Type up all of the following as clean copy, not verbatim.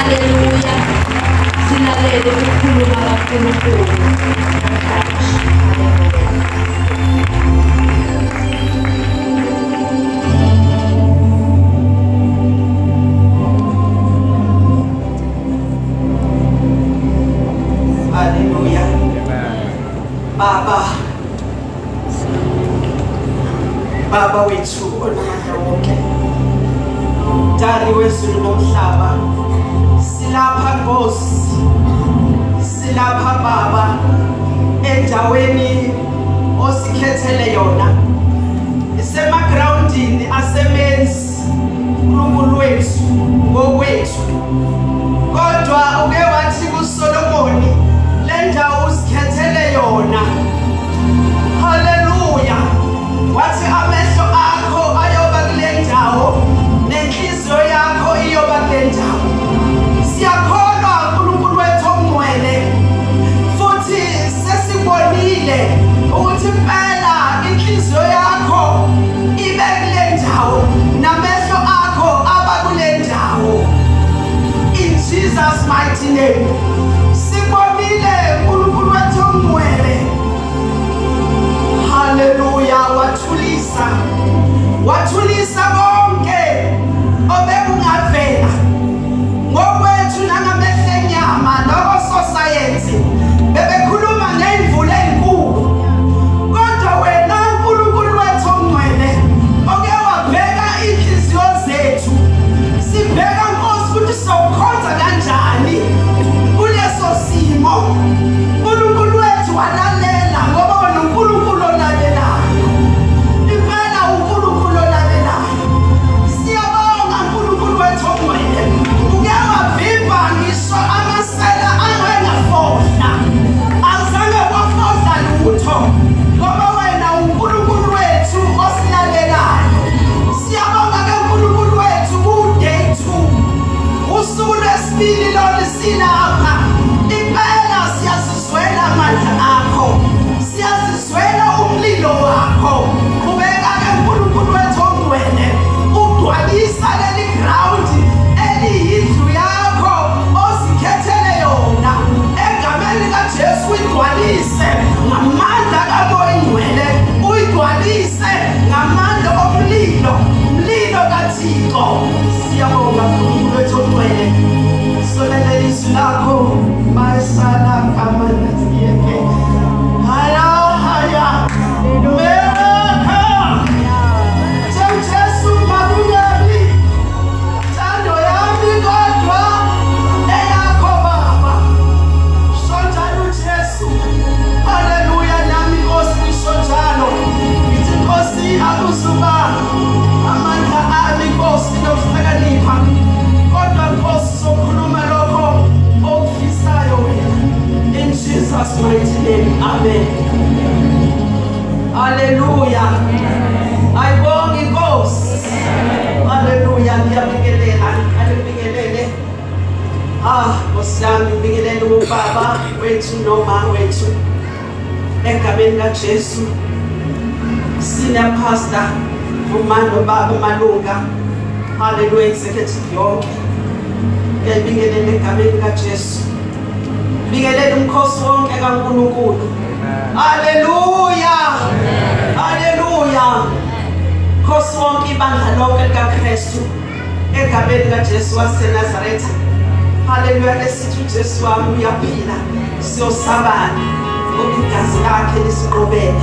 Haleluya. Silalele ukukhuluma kaNkulunkulu. Haleluya. Baba wethu onamandla wonke, Dali wezulu nomhlaba, silapha Nkosi, silapha Baba endaweni osikhethele yona, isemagroundini asemenzi uNkulunkulu wethu ngokwethu. Kodwa uke wathi kuSolomoni, le ndawo usikhethele yona. Haleluya. Wathi amehlo akho ayoba kule ndawo, nenhliziyo yakho iyoba kule ndawo. Siyakholwa uNkulunkulu wethu ongcwele, futhi sesibonile ukuthi impela inhliziyo yakho ibe kule ndawo, namehlo akho aba kule ndawo. In Jesus' mighty name. Sibonile uNkulunkulu wethu ongcwele. Haleluya. Wathulisa konke obekungavela ngokwethu nangamehlo enyama nakososayensi bebekhuluma ngey'mvula ey'nkulu. Kodwa wena uNkulunkulu wethu ongcwele oke wabheka inhliziyo zethu, sibheka Nkosi ukuthi sawukhonza kanjani kuleso simo. uNkulunkulu wethu walalela ngoba wena uNkulunkulu olalelayo. Impela uNkulunkulu olalelayo. Siyabonga uNkulunkulu wethu ongcwele. Uke wavimba ngisho amasela angengafohla. Azange kwafohla lutho ngoba wena uNkulunkulu wethu osilalelayo. Siyabonga ke uNkulunkulu wethu ku-day 2. Usuku lwesibili lolu silapha. Impela siyazizwela amandla akho, siyazizwela umlilo wakho. Qhubeka ke uNkulunkulu wethu ongcwele, ugcwalisa leli ground eliyindlu yakho osikhethele yona. Egameni kaJesu uyigcwalise ngamandla kaMoya Oyingcwele, uyigcwalise ngamandla omlilo, umlilo kaThixo. Siyabonga uNkulunkulu wethu ongcwele. Solela ilizwi lakho masala kamana siyeke. Haya meka Jesu makunyabi tando yami kodwa eyakho Baba. Sonjalo Jesu. Haleluya. Nami Nkosi ngisonjalo. Ngithi Nkosi akuzuba amandla ami Nkosi nokuhlakanipha, kodwa Nkosi sokhuluma lokho okufisayo wena. In Jesus' mighty name. Amen. Haleluya. Ayibonge Nkosi. Haleluya. Ngiyabingelela. Ngibingelele. Nkosi yami, ngibingelele ubaba wethu noma wethu egameni kaJesu. Senior pastor umando baba malunga. Haleluya. Executive yonke. Ngiyabingelela egameni kaJesu. Bingelela umkhosi wonke kaNkulunkulu. Haleluya. Haleluya. Mkhosi wonke ibandla lonke likaKristu egameni kaJesu waseNazaretha. Haleluya. Lesithi uJesu wami uyaphila. Siyosabana ngoba igazi lakhe lisiqobele.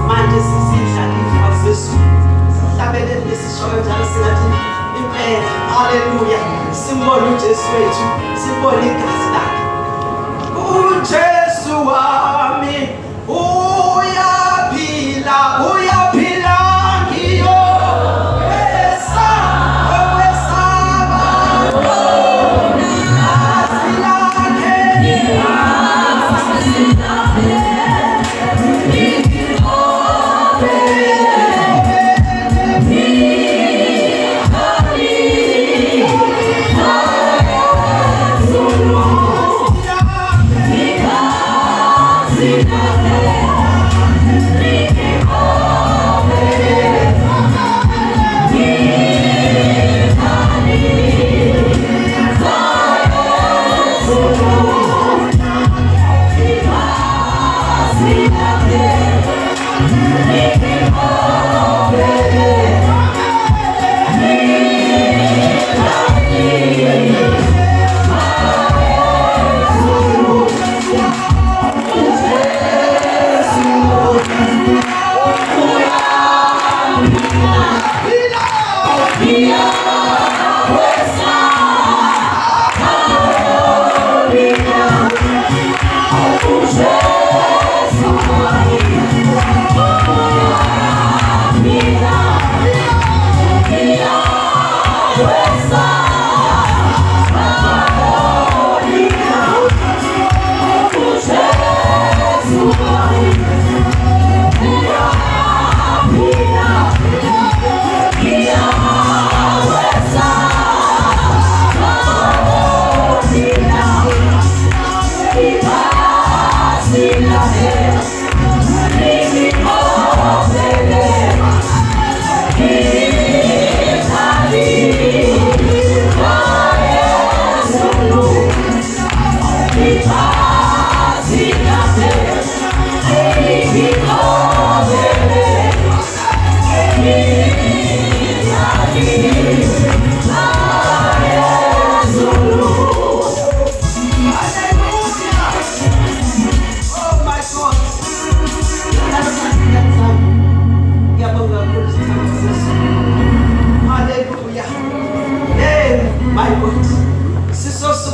Manje sisidla ifa zezulu. Sihlabele lesishoyo njalo singathi impela. Haleluya. Simbone uJesu wethu, simbone igazi lakhe. uJesu wami uyaphila, uyaphila ngiyo okwesaba Hallelujah.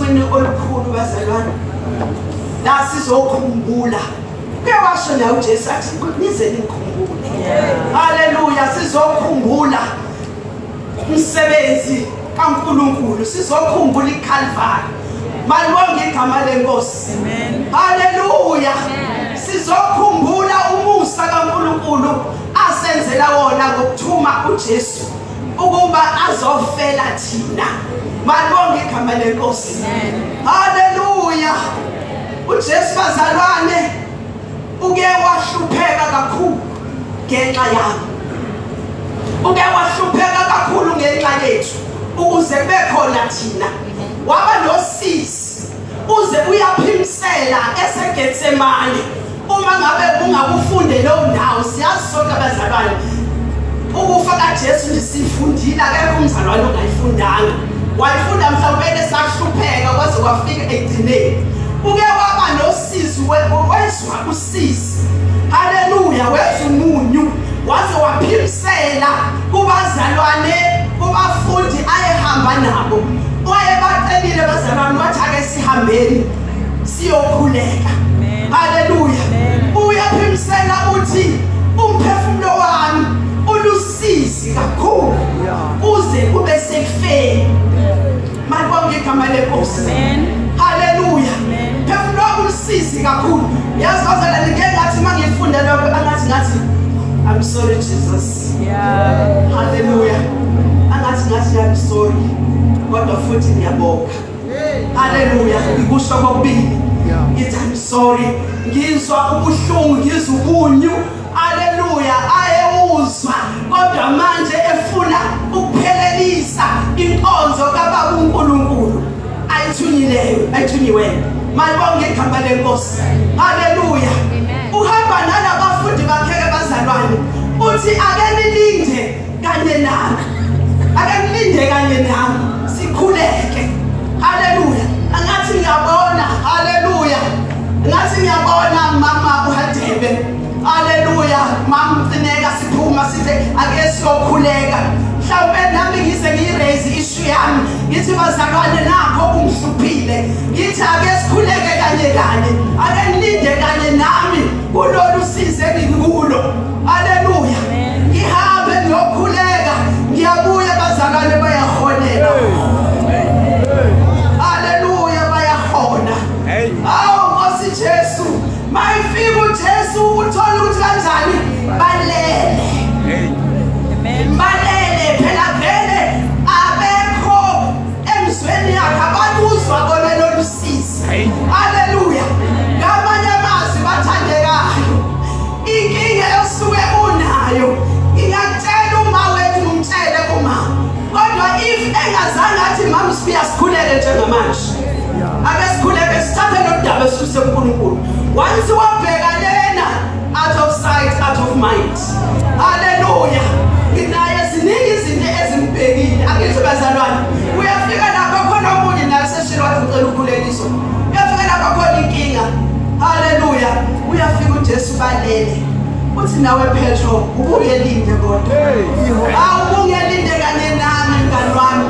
osukwini olukhulu bazalwane. La sizokhumbula. Kuyawasho la uJesu athi nize nikhumbule. Haleluya, sizokhumbula umsebenzi kaNkulunkulu, sizokhumbula iCalvary. Malibonge igama leNkosi. Amen. Haleluya. Sizokhumbula umusa kaNkulunkulu asenzela wona ngokuthuma uJesu ukuba azofela thina. Malibonge igama leNkosi. Haleluya. uJesu bazalwane uke wahlupheka kakhulu ngenxa yami. Uke wahlupheka kakhulu ngenxa yethu ukuze kube khona thina. Waba nosizi uze uyaphimisela eseGetsemane. Uma ngabe ungakufunde lo ndawo siyazi sonke abazalwane ukufa kaJesu nisifundile akekho umzalwane ongayifundanga. Wayifunda mhlawumbe esahlupheka kwaze kwafika egcineni. Uke waba nosizi wezwa usizi. Haleluya, wezwa umunyu waze waphimisela kubazalwane kubafundi ayehamba nabo. Wayebacelile bazalwane wathi ake sihambeni siyokhuleka. Haleluya. Uyaphimisela uthi umphefumulo wami ulusizi kakhulu uze kube sekufeni. Malibonge igama leNkosi. Haleluya. Phefumulo wami ulusizi kakhulu. Yazi bazalwane ngeke ngathi mangifunda lokho ngathi I'm sorry Jesus. Yeah. Hallelujah. Angathi I'm sorry. Kodwa futhi ngiyabonga. Hallelujah. Ngikusho kokubili. Ngithi I'm sorry. Ngizwa ubuhlungu, ngizwa ubunyu. Hallelujah. Ayewuzwa. Kodwa manje efuna ukuphelelisa inkonzo kaBaba uNkulunkulu ayithunyiweyo. Malibonge igama leNkosi. Hallelujah. Uhamba nalabafundi bakhe bazalwane uthi ake nilinde kanye nami. Ake nilinde kanye nami sikhuleke. Haleluya. Angathi ngiyabona. Haleluya. Ngathi ngiyabona mama uHadebe. Haleluya. Mama Mcineka siphuma sithi ake siyokhuleka. Mhlawumbe nami ngize ngiraise issue yami. Ngithi bazalwane nakho umhluphile. Ngithi ake sikhuleke kanye. Ake nilinde kanye nami kulolu size ngikulo. Haleluya. Ngihambe ngiyokhuleka. Ngiyabuya bazalwane bayahonela. Haleluya bayahona. Awu Nkosi Jesu. Mayifika uJesu uthola ukuthi kanjani balele. Balele phela vele abekho emzweni yakhe ababuzwa bona lolu sizi. Haleluya. Ngamanye amazwi bathandekayo. Inkinga esuke unayo ingakutshela uma wethu umtshele kumama. Kodwa if engazange athi mama siyasikhuleke njengamanje. Ake sikhuleke sithathe nodaba esuse kuNkulunkulu. Once wabheka lena out of sight out of mind. Haleluya. Nginaye ziningi izinto ezimbhekile. Angithi bazalwane uyafika lapho khona umunye naye seshilo wathi ucela ukukhuleliswa. Uyafika lapho khona inkinga. Haleluya. Uyafika uJesu balele. Uthi nawe Petro ubungelinde kodwa. Ubungelinde kanye nami mngani wami.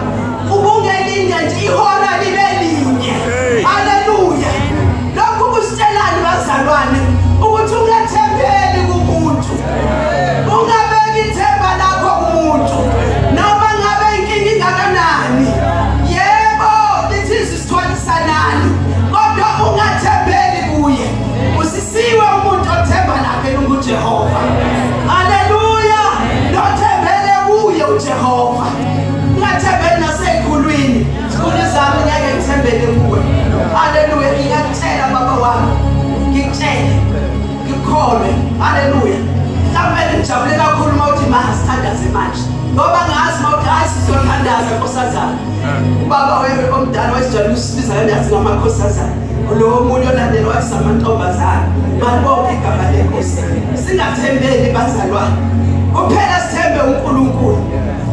Ubungelinde nje ihora libe linye. Haleluya. Lokhu kusitshelani bazalwane ukuthi ungathembeli kumuntu. Ungabeki ithemba lakho kumuntu. Noma ngabe inkinga ingakanani. Yebo, lithi sisithwalisanani. Kodwa ungathembeli kuye. Usisiwe umuntu othemba lakhe nguJehova. Haleluya. Nothembele kuye uJehova. Ungathembeli nasezikhulwini. Zikhulu zami ngeke ngithembele kuwe. Haleluya. Ngiyakutshela baba wami. Ngikutshele. Ngikholwe. Haleluya. Mhlawumbe ngijabule kakhulu mawuthi masithandaze manje. Ngoba ngazi mawuthi hayi sizothandaza nkosazana. Ubaba wewe omdala wesijwayele usibiza yazi ngamakhosazana. Lo muntu olandela wathi amantombazana. Malibonke igama leNkosi. Singathembeli bazalwane. Kuphela sithembe uNkulunkulu.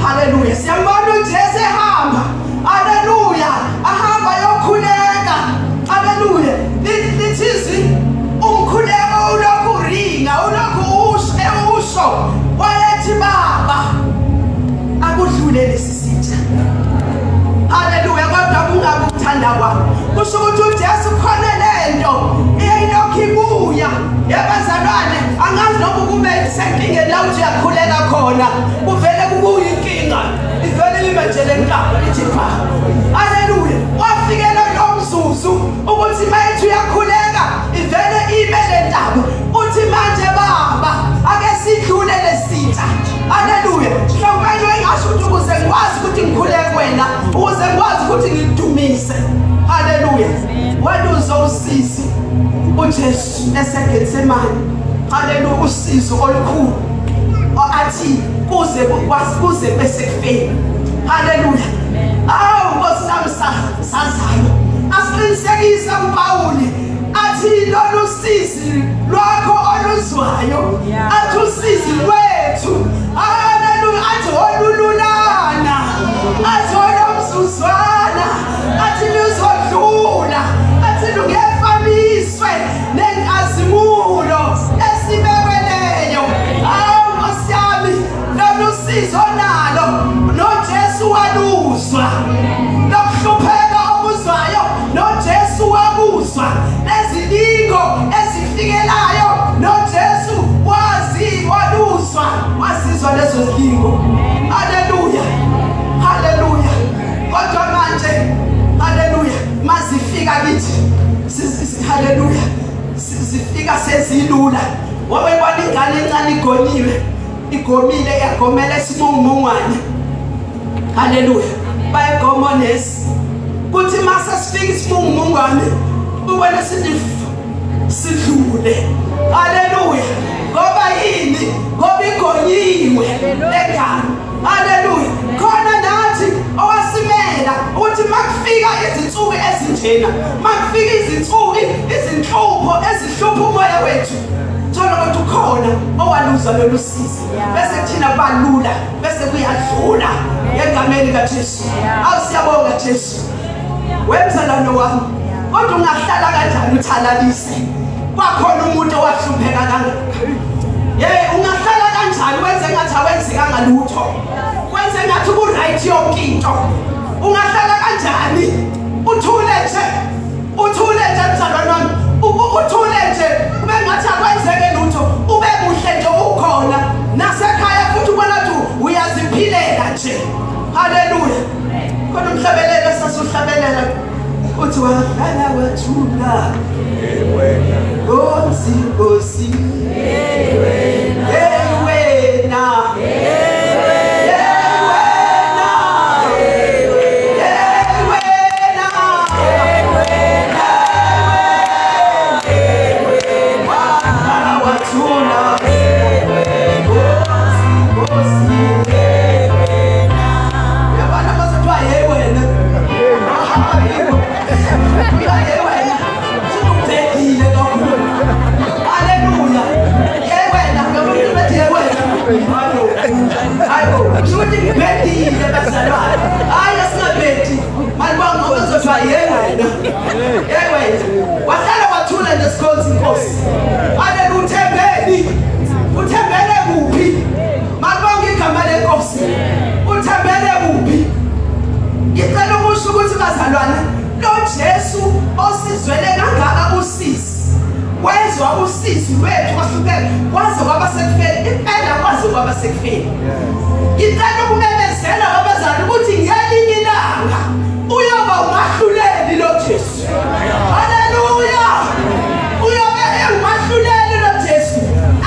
Haleluya. Siyambona uJesu ehamba. Haleluya. Ahamba yokhuleka. Haleluya. Lithi umkhuleko ulokhu ringa, ulokhu usho. Wayethi baba akudlule lesi sitha. Haleluya. Kodwa kungakuthanda ukuthanda kwami. Kusho ukuthi uJesu khona lento eyilokhu ibuya. Yabazalwane, angazi noma kube senkingeni la uthi uyakhuleka khona kuvele kubuye inkinga ivele limejele enkaba lithi pha. Haleluya. Wafikela lo mzuzu ukuthi mayithi uyakhuleka ivele ibe lentaba uthi manje baba ake sidlule lesitha. Haleluya. Mhlawumbe engasho ukuthi ukuze ngikwazi ukuthi ngikhuleke wena, ukuze ngikwazi ukuthi ngikudumise. Haleluya. Waluza usizi uJesu eseGetsemane. Haleluya. Usizo olukhulu athi kuze besekufeni. Haleluya. Awu Nkosi yami sazayo asiqinisekise uPawuli athi lolu sizi lwakho oluzwayo athi usizi lwethu. Haleluya. Athi olululana, athi olomzuzwana, athi luzodlula, athi lungefaniswe nenkazimulo esibekeleyo. Awu Nkosi yami, lolu sizo nalo noJesu waluzwa. Lokuhlupheka okuzwayo noJesu wakuzwa. Nezilingo ezifikelayo noJesu waluzwa, wasizwa lezo zilingo. Haleluya. Haleluya. Kodwa manje haleluya mazifika kithi haleluya zifika sezilula. Wabekwana ingane encane igomile yagomela esimungumungwane. Haleluya. Bayegomonesi kuthi mase sifika isimungumungwane ubone sithi sidlule. Haleluya. Ngoba yini? Ngoba igonyiwe engane. Haleluya. Khona nathi owasimela ukuthi makufika izinsuku ezinjena, makufika izinhlupho ezihlupha umoya wethu, thola ukuthi ukhona owaluza lolu sizi bese kuthina balula bese kuyadlula egameni kaJesu. Awusiyabonga Jesu. Wemzalwane wami, kodwa ungahlala kanjani uthalalise kwakhona umuntu owahlupheka kangaka? Ungahlala kanjani wenze ngathi awenzekanga lutho, wenze ngathi ku-right yonke into? Ungahlala kanjani uthule nje mzalwane wami, uthule nje kube ngathi akwenzeke lutho, ube muhle nje ukhona nasekhaya futhi ubona ukuthi uyaziphilela nje. Haleluya. Kodwa umhlabelelo sasuhlabelela uthi wahlala wathula Nkosi wahlala wathula nje sikhonza inkosi. Haleluya. Uthembele kuphi? Malibonke igama lenkosi. Uthembele kuphi? Ngicela ukusho ukuthi bazalwane, lo Jesu osizwele kangaka usizi, wezwa usizi lwethu kwahlukene kwaze kwaba sekufeni, impela kwaze kwaba sekufeni. Ngicela ukumemezela abazali ukuthi ngelinye ilanga uyoba umahluleli lo Jesu. Haleluya. Uyobe umahluleli lo Jesu,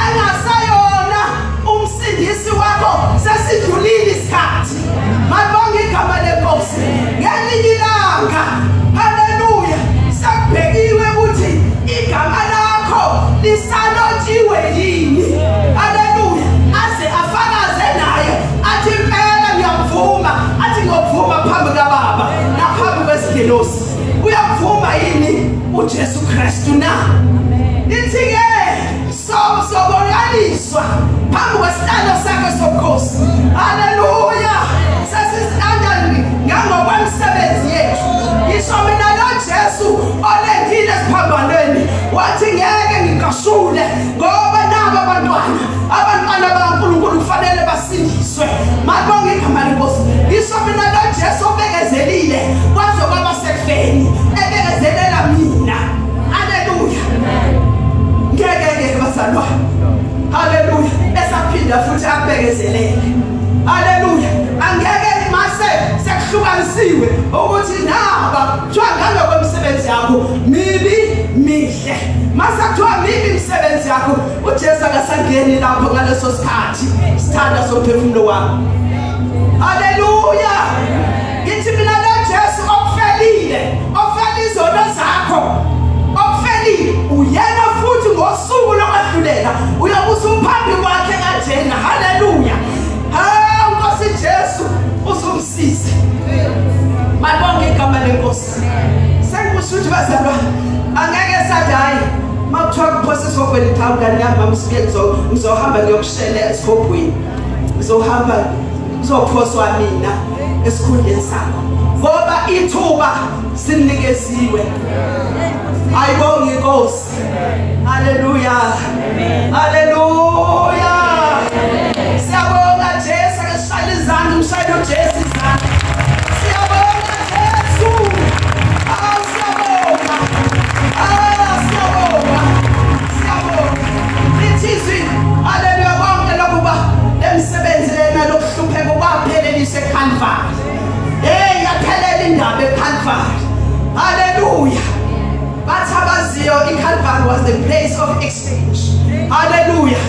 angasayona umsindisi wakho, sesidlulile isikhathi. Malibonke igama lenkosi. Ngelinye ilanga haleluya sakubhekiwe ukuthi igama lakho lisalotshiwe yini. Haleluya. Aze afakaze naye athi impela ngiyavuma, athi ngiyavuma phambi kaBaba naphambi kwezingelosi. Uyavuma yini uJesu Kristu na? Ithi-ke soboyaliswa phambi kwesihlalo sakhe sobukhosi. Haleluya. Sesizilanda ngokwemisebenzi yethu. Ngisho mina lo Jesu olengile esiphambanweni wathi ngeke ngikashule ngoba nabo abantwana bakaNkulunkulu kufanele basindiswe. Malibonke igama lenkosi. Ngisho mina lo Jesu obekezelile kwaze kwaba sekufeni. yakho mihle. Masakuthiwa mibi imisebenzi yakho, uJesu akasangeni lapho ngaleso sikhathi sithanda somphefumulo wakho. Haleluya. Ngithi mina lo Jesu okufelile, ofela izono zakho, okufelile uyena futhi ngosuku lokudlulela uyobusa uphambi kwakhe kanjena. Haleluya. Nkosi Jesu uzumsize. Mabonke igama lenkosi. Sengikusho ukuthi bazalwane angeke sathi hayi makuthiwa kuphose sokweni cha ngani yami masibuye ngizohamba ngiyokushela esikhobweni. Ngizohamba ngizophoswa mina esikhundleni sakho. Ngoba ithuba sinikeziwe. Ayibonge inkosi. Haleluya. Haleluya. Siyabonga Jesu akashaya izandla umshayeli uJesu izandla. Siyabonga Jesu. Siyabonga. Siyabonga. Siyabonga. Lithizwi haleluya bonke lokuba lemsebenzi lena lokuhlupheka kwapheleliswe eCalvary. Yaphelela indaba eCalvary. Haleluya. Bathabaziyo iCalvary was the place of exchange. Haleluya.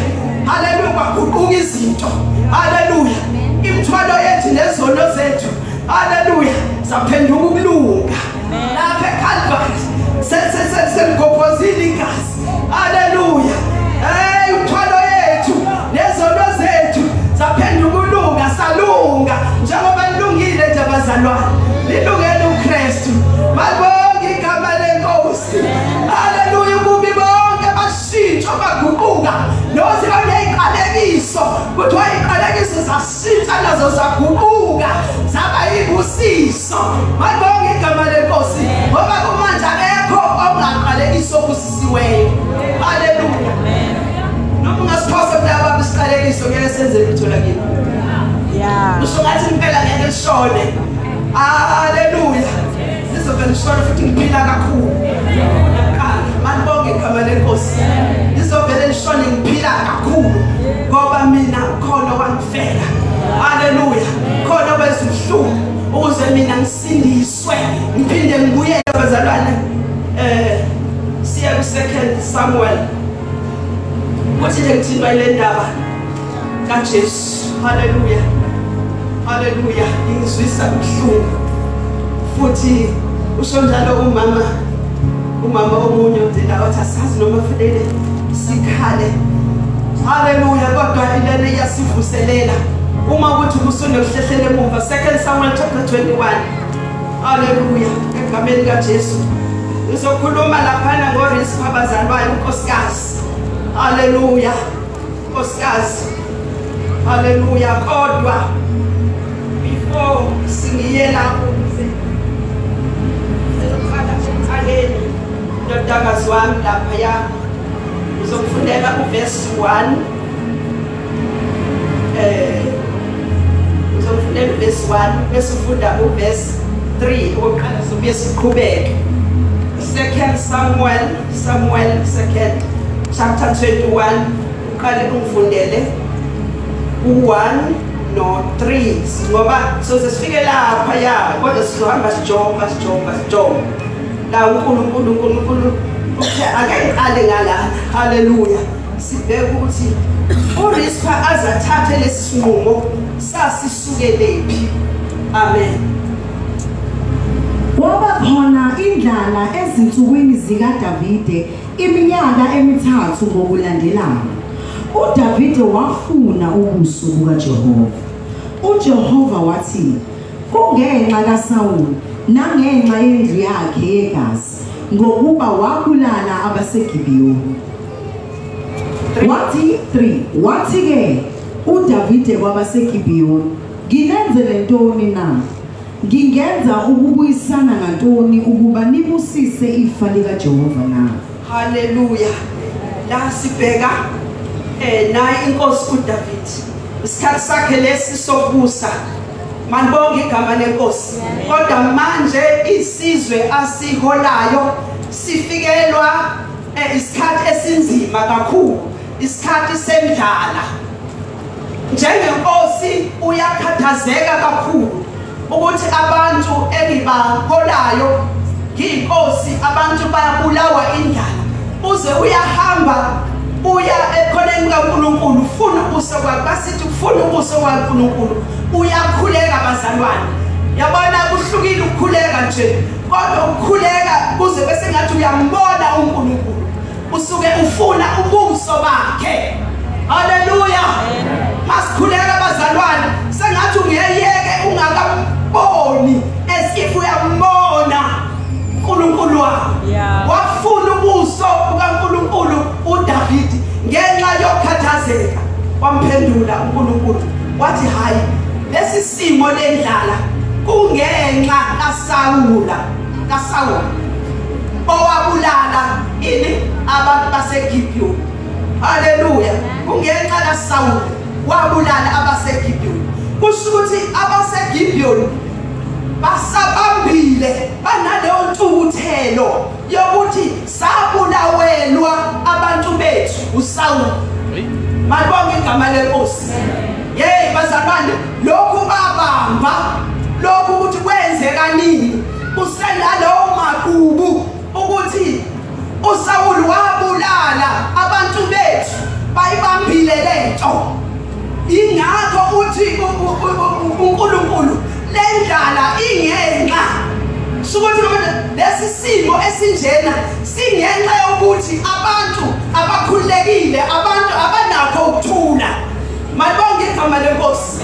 Haleluya kwaguquka izinto. Haleluya. Imithwalo yethu nezono zethu. Haleluya. Zaphenduka ukulunga. Lapha eCalvary sengigobhozile igazi. Haleluya. Imithwalo yethu nezono zethu zaphenduka ukulunga, salunga njengoba lilungile nje abazalwane. Lilungele uKristu. Mabonke igama lenkosi. Haleluya. Kubi bonke bashintsha baguquka. Nozi baneyiqalekiso. Kuthiwa iqalekiso zashintsha nazo zaguquka. Zaba yibusiso. Mabonke igama lenkosi. Ngoba kumanje akekho ongaqalekiso kusisiweyo. Haleluya. Noma ungasiphosa kulaba besiqalekiso ngeke senze lutho lakini. Usho ngathi impela ngeke lishone. Haleluya. Sizovela lishone futhi ngiphila kakhulu. Manibonge igama lenkosi. Ngizovele lishone ngiphila kakhulu ngoba mina khona wangifela. Haleluya. Khona wezihlungu ukuze mina ngisindiswe ngiphinde ngibuyele abazalwane. Siya ku2 Samuel. Kuthi nje ngithindwa ile ndaba kaJesu. Haleluya. Haleluya. Ngizwisa ubuhlungu. Futhi usho njalo umama omunye udela wathi asazi noma kufanele sikhale. Haleluya. Kodwa ilena iyasivuselela uma ukuthi ubusunde kuhlehlela emuva. 2 Samuel chapter 21. Haleluya. Egameni kaJesu ngizokhuluma laphana ngoRispa abazalwane unkosikazi. Haleluya. Nkosikazi. Haleluya. Kodwa before singiyela ukuze selokhala ekhayeni ndodakazi wami lapha ya uzokufundela uverse 1. Uzokufundela uverse 1 bese ufunda uverse 3 oqala sobuye siqhubeke. 2 Samuel 2 chapter 21 uqale ungifundele u1 no 3 ngoba soze sifike lapha ya kodwa sizohamba sijonga la uNkulunkulu uthe akayiqale ngalana. Haleluya. Sibheke ukuthi uRispa azathathe lesinqumo sasisukelephi. Amen. Kwaba khona indlala ezinsukwini zikaDavide iminyaka 3 ngokulandelana. uDavide wafuna ubuso bukaJehova. uJehova wathi, kungenxa kaSawuli nangenxa yendlu yakhe yegazi ngokuba wabulala abaseGibhiyoni. Wathi ke uDavide kwabaseGibhiyoni, nginenzele ntoni na? Ngingenza ukubuyisana ngantoni ukuba nibusise ifa likaJehova na? Haleluya. La sibheka naye inkosi uDavid. Isikhathi sakhe lesi sokubusa. Manibonge igama lenkosi. Kodwa manje isizwe asiholayo sifikelwa isikhathi esinzima kakhulu. Isikhathi semidlala. Njengenkosi uyakhathazeka kakhulu ukuthi abantu engibaholayo ngiyinkosi abantu uze uyahamba uya ekhoneni kaNkulunkulu ufuna ubuso kwakhe basithi ufuna ubuso kaNkulunkulu uyakhuleka bazalwane yabona kuhlukile ukukhuleka nje kodwa ukukhuleka kuze bese ngathi uyambona uNkulunkulu usuke ufuna ubuso bakhe haleluya masikhuleka bazalwane sengathi ungeyeke ungakaboni as if uyambona uNkulunkulu wakho wafuna ubuso bukaNkulunkulu uDavid ngenxa yokukhathazeka wamphendula uNkulunkulu wathi hayi lesi simo lendlala kungenxa kaSawula owabulala ini abantu baseGibhiyoni haleluya kungenxa kaSawula wabulala abaseGibhiyoni kusho ukuthi abaseGibhiyoni basabambile banaleyo ntukuthelo yokuthi sabulawelwa abantu bethu uSawuli malibonke igama lenkosi hey bazalwane lokhu babamba lokhu ukuthi kwenzeka nini usenalowo makubu ukuthi uSawuli wabulala abantu bethu bayibambile lento ingakho uthi uNkulunkulu lendlala ingenxa sukuthi lesi simo esinjena singenxa yokuthi abantu abakhulekile abantu abanakho ukuthula malibonke igama lenkosi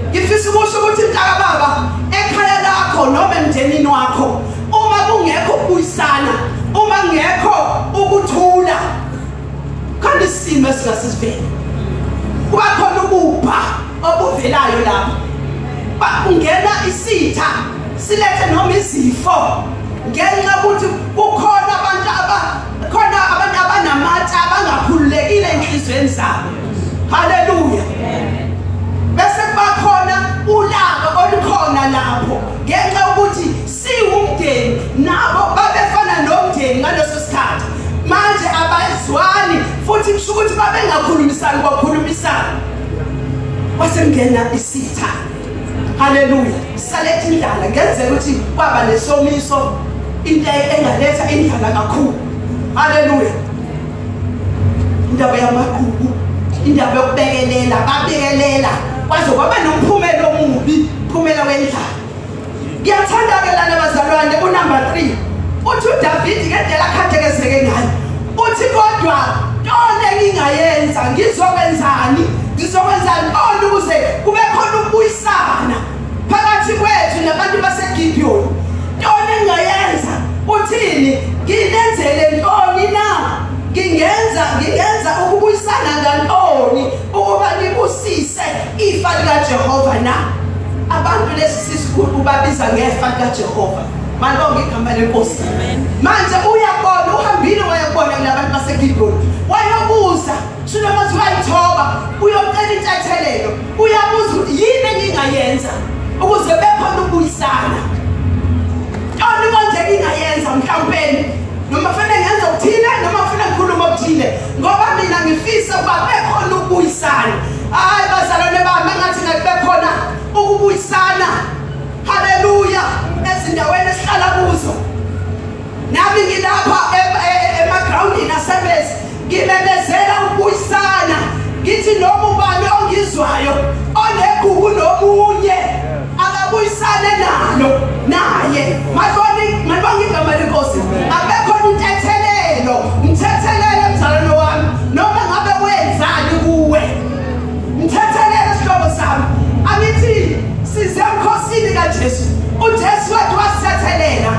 ngifisa ukusho ukuthi mntaka baba ekhaya lakho noma emndenini wakho uma kungekho ukubuyisana uma ngekho ukuthula khona isimo esingasivela kuba khona ukupha obuvelayo lapho ungena isitha silethe noma izifo ngenxa ukuthi kukhona abantu abanamatshe abangakhululekile enhlizweni zabo haleluya bese kubakhona ulaka olukhona lapho ngenxa ukuthi siwumndeni nabo babefana nomndeni ngaleso sikhathi manje abazwani futhi kusho ukuthi babengakhulumisani kwakhulumisana wasengena isitha haleluya saletha indlala ngenzeka ukuthi kwaba nesomiso into engaletha indlala kakhulu haleluya indaba yamagugu indaba yokubekelela babekelela kwaze kwaba nomphumela omubi phumela wendlala ngiyathandakela nabazalwane unumber 3 uthi uDavid ngendlela akhathezeke ngayo uthi kodwa ntona engingayenza ngizokwenzani ukuze kube khona ukubuyisana phakathi kwethu nabantu baseGibhiyoni ntona engingayenza uthini nginenzele ntoni na ngingenza ukubuyisana ngantoni ukuba nibusise ifa likaJehova na abantu lesi sisikhulu babiza ngefa likaJehova malibonke igama lenkosi manje uyabona uhambile wayebona labantu baseGibhiyoni wayobuza shilo mathi wayithoba uyocela intethelelo uyabuza yini engingayenza ukuze bekhona ukubuyisana ntoni konje engingayenza mhlawumbe noma fanele ngenza ukuthile noma fanele ngikhuluma okuthile ngoba mina ngifisa ukuba bekhona ukubuyisana hayi bazalwane bami engathi ngakubekhona ukubuyisana haleluya ezindaweni esihlala kuzo nami ngilapha emagroundini asebenzi ngimemezela ukubuyisana ngithi noma ubani ongizwayo onegugu nomunye akabuyisane nalo naye malibonke igama lenkosi abekhona intethelelo mthethelele mzalwane wami noma ngabe wenzani kuwe mthethelele sihlobo sami angithi size emkhosini kaJesu uJesu wathi wasithethelela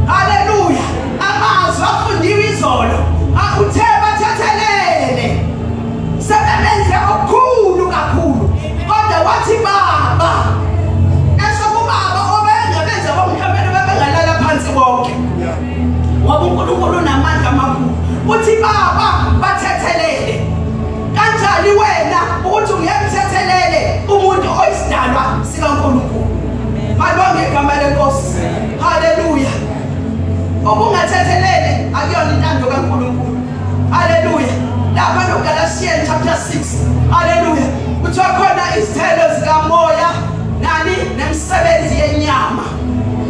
haleluya amazwi afundiwe izolo akuthe bathethelele sebenze okukhulu kakhulu kodwa wathi baba esokubaba obengabenza bomhlabeni bebengalala phansi bonke ngoba uNkulunkulu unamandla amakhulu uthi baba bathethelele kanjani wena ukuthi ungiyemthethelele umuntu oyisidalwa sikaNkulunkulu malibonke igama lenkosi haleluya okungathethelele akuyona intando kaNkulunkulu haleluya lapha noGalatians chapter 6 haleluya kuthiwa khona izithelo zikamoya nani nemisebenzi yenyama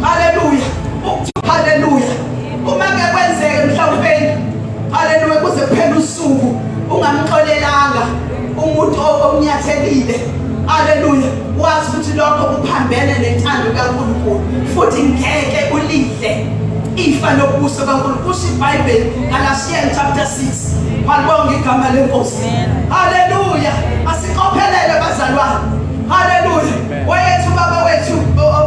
haleluya haleluya uma ke kwenzeke mhlawumbe haleluya umuntu omnyathelile haleluya wazi ukuthi lokho kuphambene nentando kaNkulunkulu futhi ngeke ulidle ifa lobuso kaNkulunkulu kusho iBhayibheli Galatians chapter 6 malibonga igama lenkosi haleluya asiqophelele bazalwane haleluya wethu baba wethu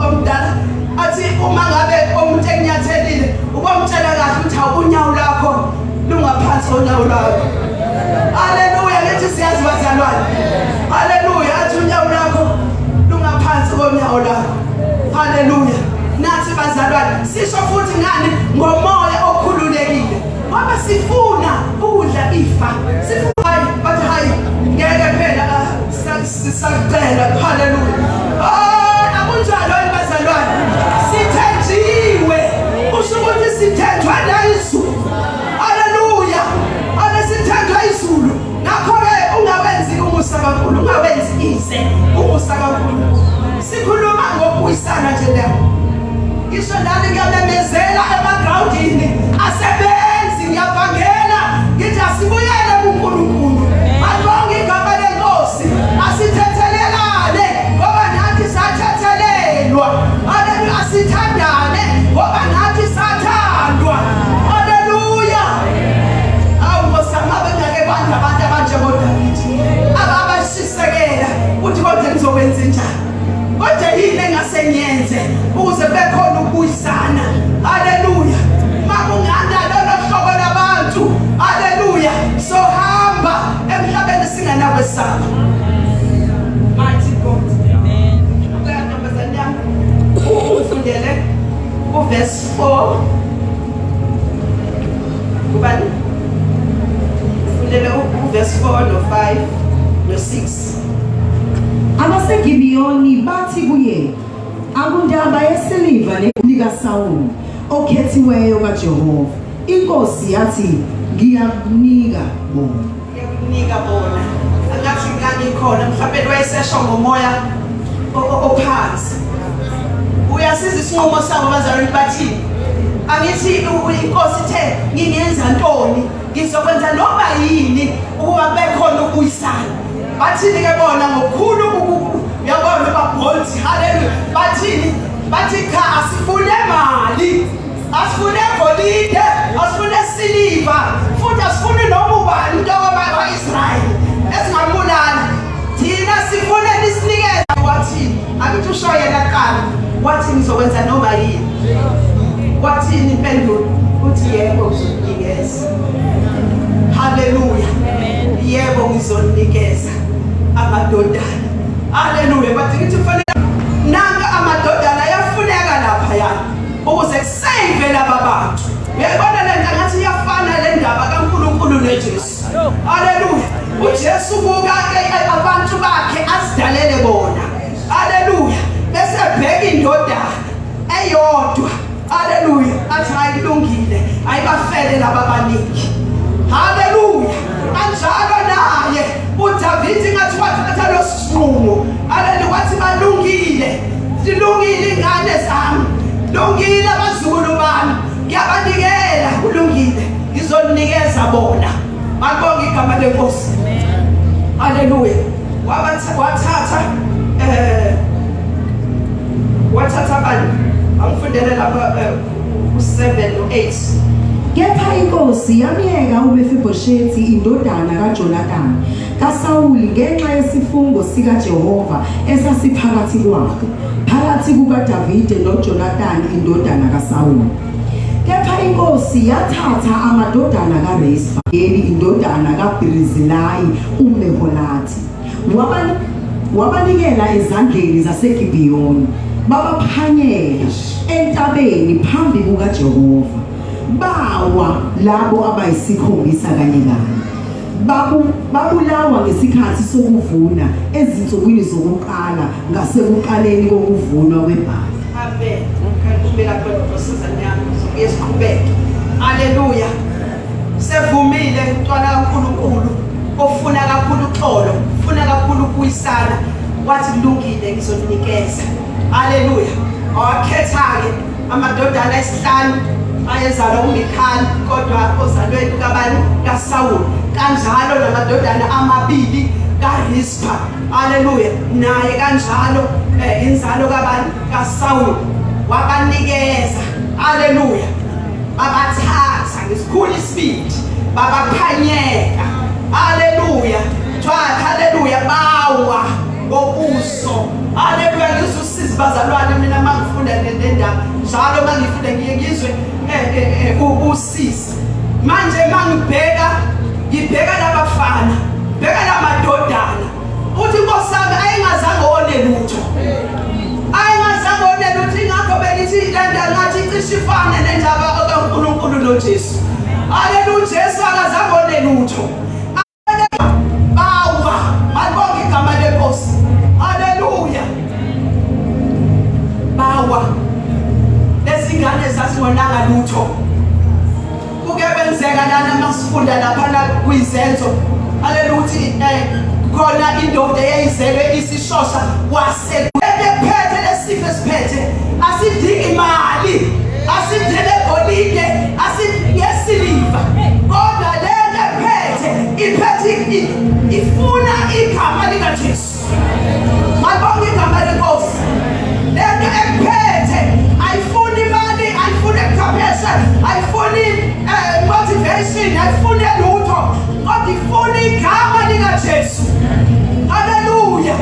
omdala athi uma ngabe umuntu enyathelile ubomtshela kahle ukuthi awunyawo lakho lungaphansi konyawo lakho haleluya lethi siyazi bazalwane haleluya athi unyawo lakho lungaphansi konyawo lakho haleluya nathi bazalwane sisho futhi ngani ngomoya okhululekile ngoba sifuna ukudla ifa sifuna bathi hayi ngeke phela sisacela haleluya akunjalo bazalwane sithenjiwe usukuthi sithethwa izulu haleluya sithetha izulu ngakho-ke ungawenzi umusa kakhulu ungawenzi ize umusa kakhulu sikhuluma ngokubuyisana nje la isho nami ngiyamemezela emagrawundini asebenzi ngiyabangela ngithi asibuyele kuNkulunkulu alibonge igama lenkosi asithethelelane ngoba nathi sathethelelwa haleluya asithandane ngoba nathi sathandwa haleluya awusamabe ngeke bantu abantu abanjengoDavidi ababashisekela uthi kodwa ngizokwenza njani kodwa yini engasenyenze ukuze bekhona ukubuyisana haleluya makunganda lolo hlobo labantu haleluya so hamba emhlabeni singanakwesaba mighty God amen ntombazane yami ufundele uverse 4 kubani ufundele uverse 4 no5 no6 abaseGibiyoni bathi kuye akundaba yesiliva likaSawuli okhethiweyo kaJehova inkosi yathi ngiyakunika bona angathi ngangikhona mhlawumbe wayesesho ngomoya ophansi uyasiza isinqumo sabo bazalwane bathi angithi inkosi ithe ngingenza ntoni ngizokwenza noma yini ukuba bekhona ukuyisana bathini ke bona ngokukhulu yabona babolt haleluya bathi cha asifune mali asifune golide asifune siliva futhi asifune noma ubani into waIsrayeli esingambulala thina sifune isinikeze wathi akithi usho yena kuqala wathi ngizokwenza noma yini wathini impendulo uthi yebo uzonikeza haleluya yebo ngizonikeza amadodana haleluya bathi ngithi fanele nanga amadodana yafuneka lapha yana ukuze kusave laba bantu uyayibona le nto ngathi iyafana le ndaba kaNkulunkulu noJesu haleluya uJesu buka abantu bakhe azidalele bona haleluya bese bheka indodana eyodwa haleluya athi ayilungile ayibafele laba abaningi haleluya kanjalo naye uDavidi ngathi wathatha lo sinqumo haleluya wathi balungile zilungile ingane zami lungile abazukulu bami ngiyabanikela kulungile ngizonikeza bona makubonga igama lenkosi haleluya wathatha bani angifundele lapha u7 no8 kepha inkosi yamyeka uMefiboshethi indodana kaJonathani kaSawuli ngenxa yesifungo sikaJehova esasiphakathi kwabo phakathi kukaDavide noJonathani indodana kaSawuli kepha inkosi yathatha amadodana kaResfa indodana kaBhirizilayi umMeholathi wabanikela ezandleni zaseGibiyoni babaphanyela entabeni phambi kukaJehova bawa labo abayisikhombisa kanye babulawa ngesikhathi sokuvuna ezinsukwini zokuqala ngasekuqaleni kokuvunwa kwebhali amen ngikubeka kodwa nyama yesiqhubeke haleluya sevumile mntwana kaNkulunkulu ofuna kakhulu uxolo ufuna kakhulu ukuyisana wathi kulungile ngizonikeza haleluya awakhetha-ke amadodana esihlanu ayezalwa uMikhali kodwa ozalweni kabani kaSawuli kanjalo namadodana amabili kaRispa, haleluya, naye kanjalo inzalo kaSawuli wabanikeza, haleluya, babathatha ngesikhulu isibindi babaphanyeka, haleluya, haleluya, bawa ngobuso, haleluya. Ngizusiza bazalwane mina mangifunda le ndaba njalo mangifunda ngiyizwe usisi. Manje ngibheka labafana, bheka lamadodana, uthi Nkosi yami ayingazange one lutho, ayingazange one lutho, ingakho belithi lenda ngathi cishe ifane nendaba kaNkulunkulu noJesu, haleluya. uJesu akazange one lutho, bawa malibonke igama leNkosi, haleluya, bawa. Lezi ngane zazingonanga lutho, kuke benzeka lana masifunda lapha kwizenzo, haleluya, ukuthi khona indoda eyayizelwe isishosha wasephethe lesifo esiphethe, asidingi imali, asidingi golide, asidingesiliva, kodwa lena iphethe ifuna igama likaJesu. Malibonke igama leNkosi. Lena ephethe ayifuni imali, ayifuni ukuqaphesha, ayifuni motivation, ayifuni lutho, kodwa ifuna igama likaJesu. Haleluya.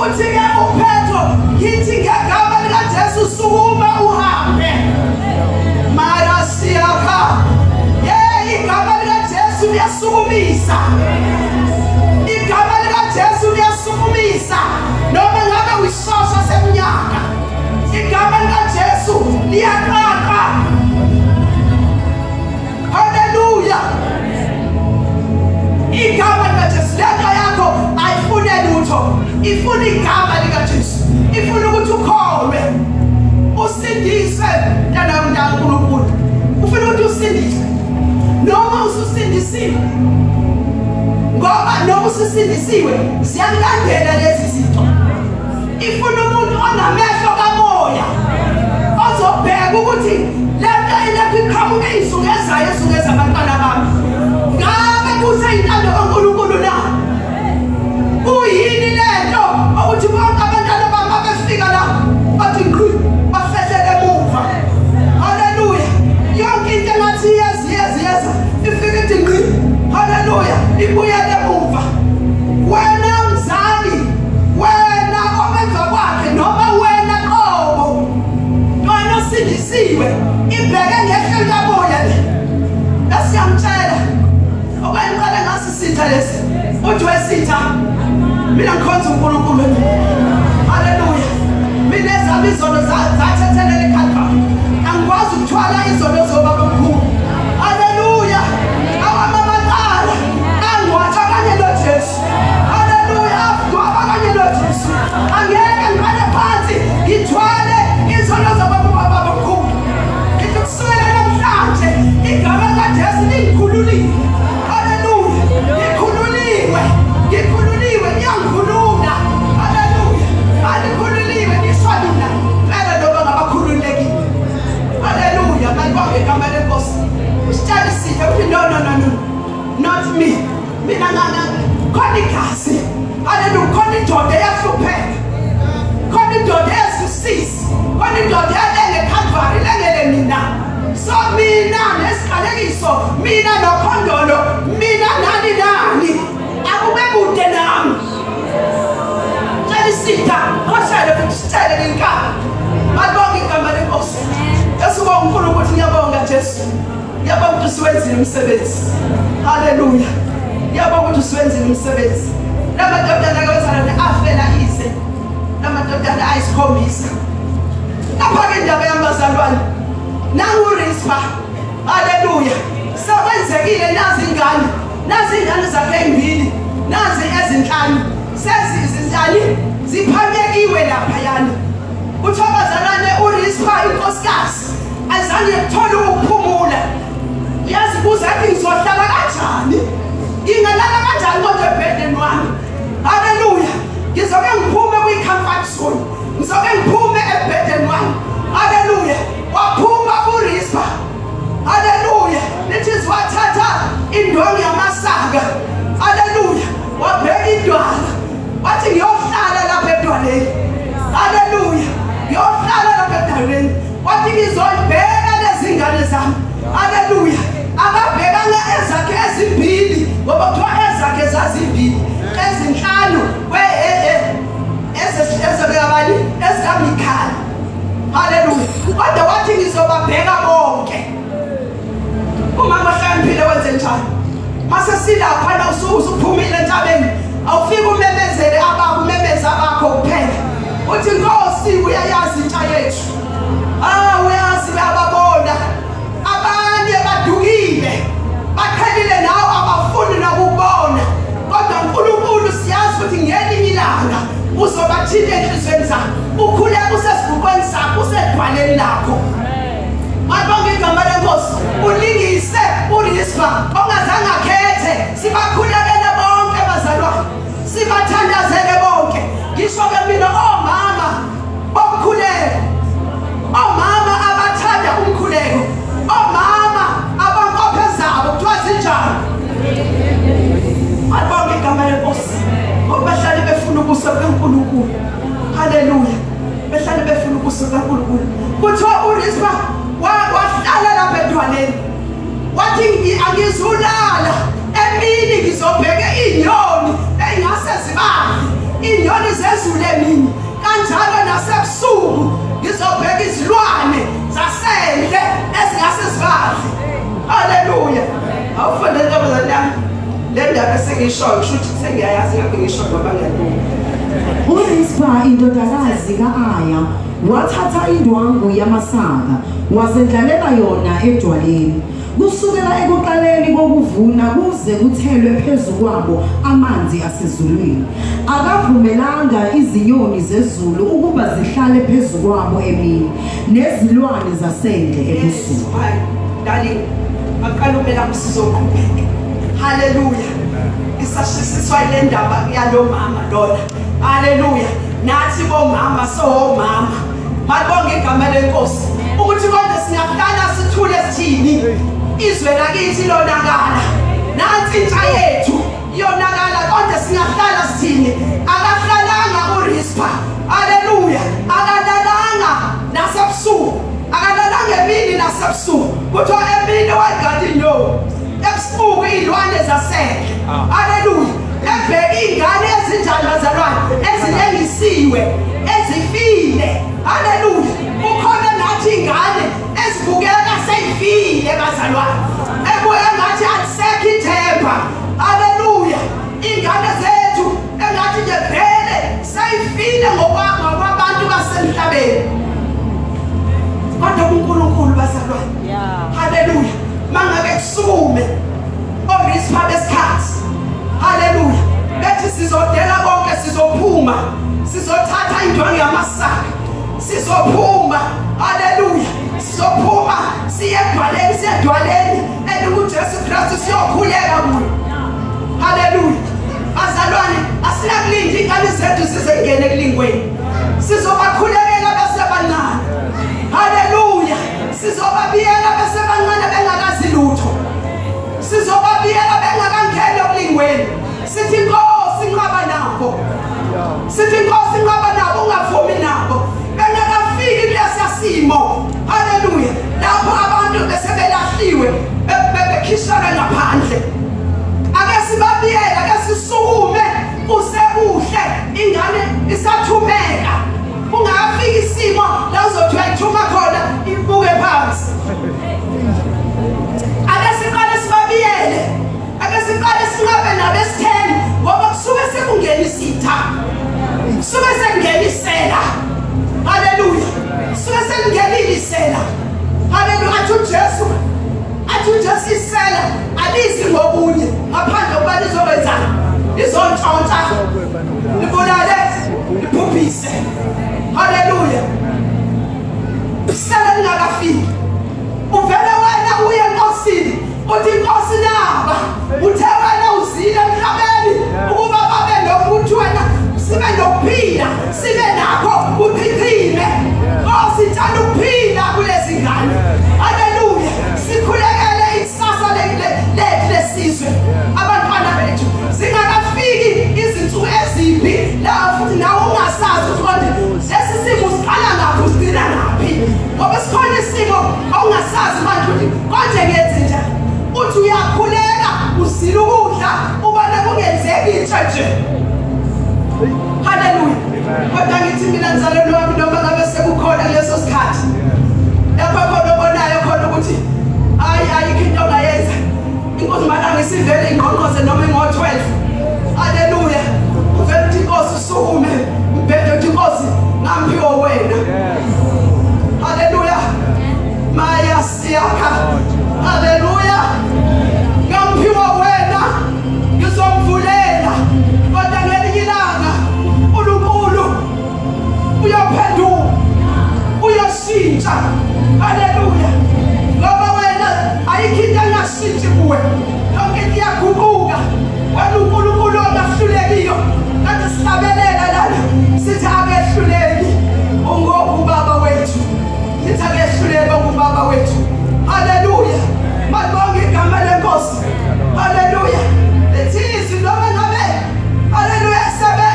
Uthi-ke uPetro, yithi ngegama likaJesu sukuma uhambe. Marasiyaka. Igama likaJesu liyasukumisa. Igama likaJesu liyasukumisa. Noma ngabe uyishosha seminyaka, igama likaJesu liyaqaqa. Haleluya. Igama likaJesu, lento yakho ayifune lutho, ifuna igama likaJesu, ifuna ukuthi ukholwe, usindiswe mntana uNkulunkulu, ufuna ukuthi usindiswe. Noma ususindisiwe, ngoba noma ususindisiwe ziyalandela lezi zinto. Ifuna umuntu onamehlo kamoya, ozobheka ukuthi lento ilapho iqhamuke izungezayo, ezungeza abantwana bami, ngabe kuseyintando kaNkulunkulu na? Kuyini lento ukuthi bonke abantwana bami abefika la bathi ngqi bafehlele emuva? Haleluya. Yonke into engathi yeza ifike ithi ngqi, haleluya, ibuyele emuva. Wena mzali, wena obenza kwakhe, noma wena qobo, wena osindisiwe, ibheke ngehlo likamoya le. Asiyamtshela okanye ngale ngasisitha lesi, uthi wesitha mina ngikhonza uNkulunkulu. Haleluya. Mina ezami izono zathethelele eKhalvari, angikwazi ukuthwala izono zobaba omkhulu. Haleluya. Awamamaqala angwatsha kanye noJesu, haleluya, afdwaba kanye noJesu. Angeke ngiqale phansi ngithwale izono zobaba omkhulu. Ngithi kusukela namhlanje igama likaJesu lingikhululile. Haleluya. Ngikhululiwe, ngiyangikhulula. Haleluya. Angikhululiwe, ngisho mina phela noma ngabakhululekile. Haleluya. Malibonke igama leNkosi. Usitshela isithe uthi no, not me. Mina khona igazi, haleluya, khona indoda eyahlupheka, khona indoda eyazwisisa, khona indoda eyalenge eKhalvari, lengele mina. So mina nesiqalekiso, mina nokhondolo, mina nani akube kude nami. Tshela koshale kusitshele inkaba. Malibonke igama leNkosi. Esibonga uNkulunkulu ukuthi ngiyabonga Jesu, ngiyabonga ukuthi siwenzile umsebenzi, haleluya, ngiyabonga ukuthi siwenzile umsebenzi. Lamadodana kaWesana afela ize, lamadodana ayisikhombisa. Lapha-ke indaba yambazalwane nangu uRispa, haleluya, sekwenzekile nazi ingane zakhe ezimbili, nazi ezinhlanu sezizinjani ziphanyekiwe laphayana. Uthokozalane uRispa inkosikazi azange ethola ukuphumula, yazibuza ukuthi ngizohlala kanjani, ngingalala kanjani kodwa ebhedeni wami. Haleluya. Ngizoke ngiphume kwi-comfort zone, ngizoke ngiphume ebhedeni wami. Haleluya. Waphuma uRispa, haleluya, lithi wathatha indonga yamasaka, haleluya, wabheka idwala wathi ngiyohlala lapha edwaleni. Haleluya, ngiyohlala lapha edwaleni. Wathi ngizoyibheka lezi ngane zami. Haleluya, akabhekanga ezakhe ezimbili ngoba kuthiwa ezakhe zazimbili ezinhlanu ezabekabani ezikaMikhaya. Haleluya, kodwa wathi ngizobabheka bonke. Umama hlaniphile wenze njalo. Mase silaphana usuphumile entabeni awufike umemezele abakho umemeza abakho kuphela. Uthi Nkosi uyayazi intsha yethu. Uyazi bayababona. Abanye badukile. Baqhelile nawe abafuni nokubona. Kodwa uNkulunkulu siyazi ukuthi ngelinye ilanga uzobathinta enhlizweni zakho. Ukhuleka usesibukweni sakho usedwaleni lakho. Mabonke igama leNkosi ulingise uRispa ongazange akhethe. Sibakhulekele bonke bazalwane, sibathandazele bonke. Ngisho ke mina omama bomkhuleko, omama abathanda umkhuleko, omama abankophe zabo kuthiwa zinjani. Mabonke igama leNkosi bahlale befuna ubuso bukaNkulunkulu. Haleluya, behlale befuna ubuso bukaNkulunkulu. Kuthiwa uRispa wahlala lapha edwaleni. Wathi angizulala emini ngizobheka inyoni engase zibali, inyoni zezulu emini. Kanjalo nasebusuku ngizobheka izilwane zasendle ezingase zibali. Haleluya, awufundele ntombazane yami le ndaba sengiyishoyo kusho ukuthi sengiyayazi ngabe ngisho ngoba ngiyalunga. uRispa indodakazi ka-Aya wathatha indwangu yamasaka wazendlalela yona edwaleni. Kusukela ekuqaleni kokuvuna kuze kuthelwe phezu kwabo amanzi asezulwini. Akavumelanga izinyoni zezulu ukuba zihlale phezu kwabo emini nezilwane zasendle ebusuku. Darling, aqala umela sizoqhubeka. Haleluya, isashisiswa ile ndaba yalo mama lona. Haleluya, nathi bomama somama malibonge igama leNkosi ukuthi konke singahlala sithule sithini. Izwe lakithi lonakala, nansi intsha yethu yonakala, kodwa singahlala sithini. Akahlalanga uRispa. Haleluya, akalalanga nasebusuku, akalalanga emini nasebusuku. Kuthiwa emini wayigada inyoni, ebusuku izilwane zasendle. Haleluya, ebheka ingane ezinjani bazalwane, ezinengisiwe, ezifile. Haleluya, ukhona nathi ingane ezibukeka seyifile bazalwane, ebuya ngathi alisekho ithemba. Haleluya, ingane zethu engathi nje vele seyifile ngokwabantu basemhlabeni. Kodwa uNkulunkulu bazalwane, haleluya, mangabe kusukume oRispa besikhathi. Haleluya, bethi sizodela konke, sizophuma, sizothatha indwangu yamasaka, sizophuma. Haleluya, sizophuma siye edwaleni uJesu Kristu siyokhuleka kuyo. Haleluya, bazalwane, asinakulinda ingane zethu zizengene ekulingweni. Sizobakhulekela besebancane. Haleluya, sizobabiyela besebancane bengakazi lutho, sizobabiyela bengakangeni ekulingweni. Sithi Nkosi nqaba nabo, sithi Nkosi nqaba nabo, ungavumi nabo bengakafiki kulesa simo. Haleluya, lapho abantu besebelahliwe bekhishana ngaphandle. Ake sibabiyele, ake sisukume kusekuhle, ingane isathumeka. Ungafiki isimo la uzothi uyayithuma khona ibuke phansi. Ake siqale sibabiyele, ake siqale singabe nabesitheni ngoba kusuke sekungena isitha, kusuke sekungenisela. Haleluya, kusuke sekungenile isela. Haleluya, athi uJesu isela alizi ngobunye ngaphandle kokuba lizokwenzana, lizontshontsha, libulale, libhubhise. Haleluya, isela lingakafiki uvele wena uye eNkosini uthi Nkosi naba uthe wena uzile emhlabeni ukuba babe nokuthi wena sibe nokuphila, sibe nakho uphiphile. Nkosi ithanda ukuphila kulezi ngane. Haleluya, sikhulekele ikusasa lethu lesizwe, abantwana bethu zingakafiki kuyiphi la futhi nawe ungasazi ukuthi lesi simo usiqala ngaphi usigcina ngaphi ngoba sikhona isimo awungasazi manje ukuthi konje ngenze njani uthi uyakhuleka uzila ukudla ubona kungenzeki nje. Haleluya. Kodwa ngithi mina nzalelo wami noma ngabe sekukhona leso sikhathi lapho khona obonayo khona ukuthi ayikho into ongayenza inkosi malanga isivele ingqongqoze noma ngo-12. Haleluya. Uvele uthi inkosi usukume ubhede uthi inkosi ngamphiwa wena. Haleluya. Maya siyakha. Haleluya. Ngamphiwa wena ngizomvulela kodwa ngelinye ilanga uNkulunkulu uyaphenduka uyashintsha. Haleluya. Ngoba wena ayikho into engashintshi kuwe yonke into iyaguquka. Wena uNkulunkulu ongahluleliyo kanti sihlabelela lana sithi akehluleki ungobaba wethu sithi akehluleki ungubaba wethu. Haleluya. Malibonge igama lenkosi. Haleluya. Lethi noma ngabe haleluya sebe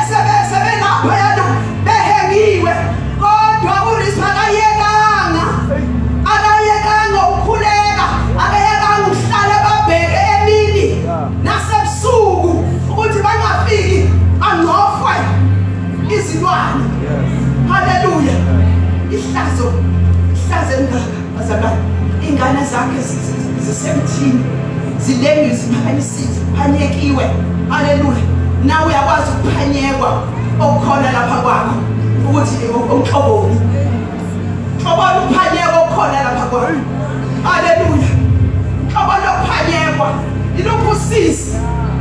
lapha yana behengiwe kodwa uRispa akayekanga ukukhuleka akayekanga ukuhlala babheke emini nasebusuku ukuthi bangafiki angofwe izilwane. Haleluya. Ihlazo ngaka bazalwane ingane zakhe zisemthini zilengiwe ziphanyekiwe. Haleluya. Nawe uyakwazi ukuphanyekwa okukhona lapha kwakho ukuthi umhloboni ukuphanyekwa okukhona lapha kwakho. Haleluya. Umhloboni ukuphanyekwa ilokhu usisi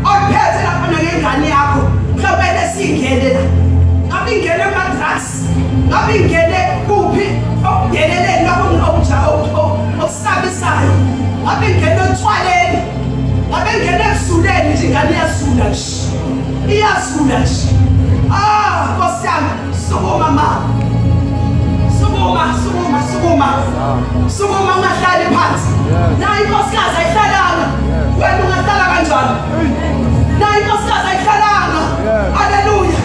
oluphethe lapha ngengane yakho mhlawumbe lesingene la ngabe ingene ema-drugs ngabe ingene kuphi okungeneleni lapho okusabisayo ngabe ingene otshwaleni ngabe ingene ekusuleni nje ingane iyasula nje iyasula nje. Nkosi yami sukuma mama sukuma ungahlali phansi nayo inkosikazi ayihlalanga wena ungahlala kanjani nayo inkosikazi ayihlalanga. Haleluya.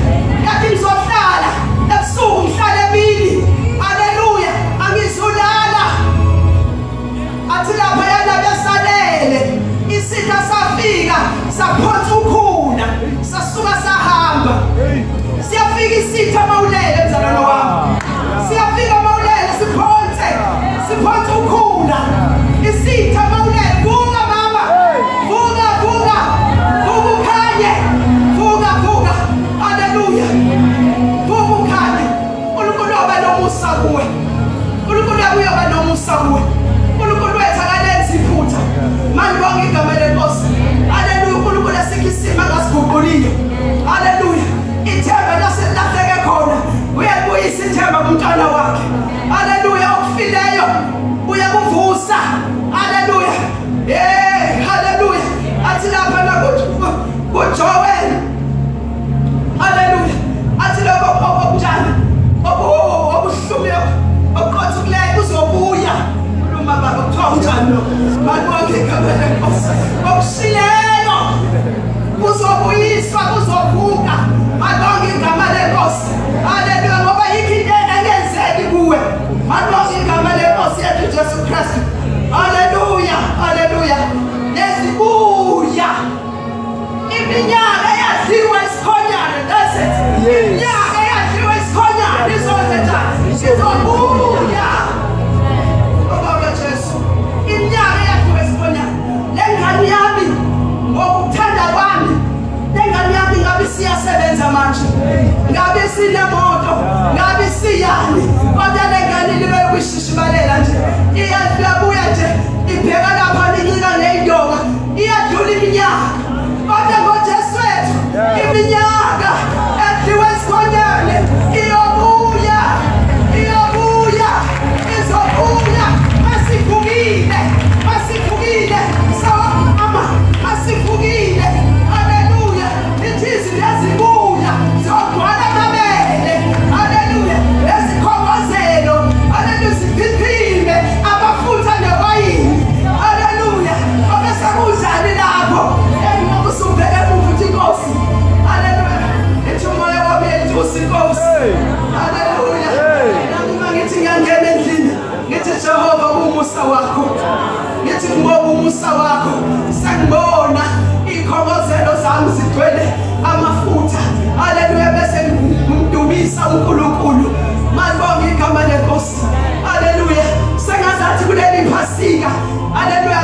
Yathi ngizohlala ebusuku ngihlale emini. Haleluya. Angizulala athi lapha yana besalele isitha safika saphonsa ukhula sasuka sahamba siyafika isitha mawulele mzalwane wami siyafika mawulele siphonse ukhula isitha mawulele vuka mama vuka ukhanye vuka. Haleluya. Vuka ukhanye. uNkulunkulu uyoba nomusa kuwe. uNkulunkulu uyoba nomusa kuwe. uNkulunkulu wethu akalenzi iphutha. Manje bonke igama lenkosi. Haleluya. uNkulunkulu esikhisima ngasiguqulile. Haleluya. Ithemba lasehlahleke khona uyabuyisa ithemba kumntwana wakhe. Haleluya. Okufileyo uyakuvusa. Haleluya. Haleluya. Athi lapha kuJoel. Haleluya. Athi lokho okunjani obuhlumile oqothukileyo kuzobuya. Uma baba kuthiwa unjani lo malibonke igama lenkosi. Okushileyo kuzobuyiswa kuzovuka. Malibonke igama lenkosi. Haleluya. Ngoba yikho into engenzeki kuwe. Malibonke igama lenkosi yethu Jesu Kristu. Haleluya. Lezibuya iminyaka eyadliwa isikhonyana. That's it. Iminyaka eyadliwa isikhonyana izobuya. Ngoba Jesu iminyaka eyadliwa isikhonyana lengane yami ngokuthanda kwami lengane yami ngabe siyasebenza manje ngabe sinemoto ngabe siyani kodwa lengane libe kwishishibalela nje iyabuya nje ibheka lapha lincika ney'ndoka iyadlula iminyaka kodwa ngoJesu wethu iminyaka edliwe isikhonyane izobuya masivukile sawamama masivukile. Haleluya. Ithi ziyazibuya zogcwala amabele. Haleluya. Ezikhongozelo. Haleluya. Ziphiphime abafutha newayini. Haleluya. ngibona umusa wakho, sengibona ikhongozelo zami zigcwele amafutha. Haleluya, bese ngimdumisa uNkulunkulu. Malibonge igama leNkosi. Haleluya, sengazathi kuleli phasika, haleluya,